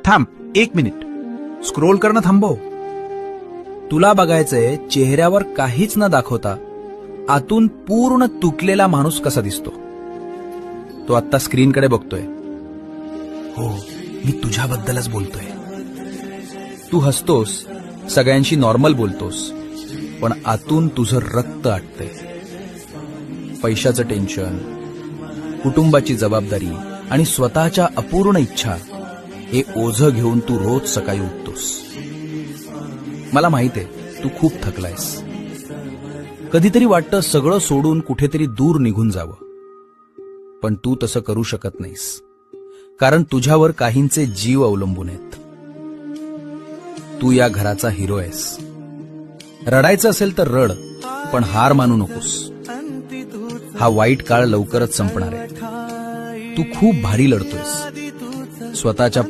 थांब 1 minute. Scroll करणं थांबव. तुला बघायचंय चेहऱ्यावर काहीच न दाखवता आतून पूर्ण तुटलेला माणूस कसा दिसतो. तो आत्ता स्क्रीनकडे बघतोय. हो, मी तुझ्याबद्दलच बोलतोय. तू हसतोस, सगळ्यांशी नॉर्मल बोलतोस, पण आतून तुझं रक्त आटतंय. पैशाचं टेन्शन, कुटुंबाची जबाबदारी आणि स्वतःच्या अपूर्ण इच्छा हे ओझं घेऊन तू रोज सकाळी उठतोस. मला माहित आहे तू खूप थकलायस. कधीतरी वाटतं सगळं सोडून कुठेतरी दूर निघून जावं, पण तू तसं करू शकत नाहीस, कारण तुझ्यावर काहींचे जीव अवलंबून आहेत. तू या घराचा हिरो आहेस. रडायचं असेल तर रड, पण हार मानू नकोस. हा वाईट काळ लवकरच संपणार आहे. तू खूप भारी लढतोयस. स्वतःच्या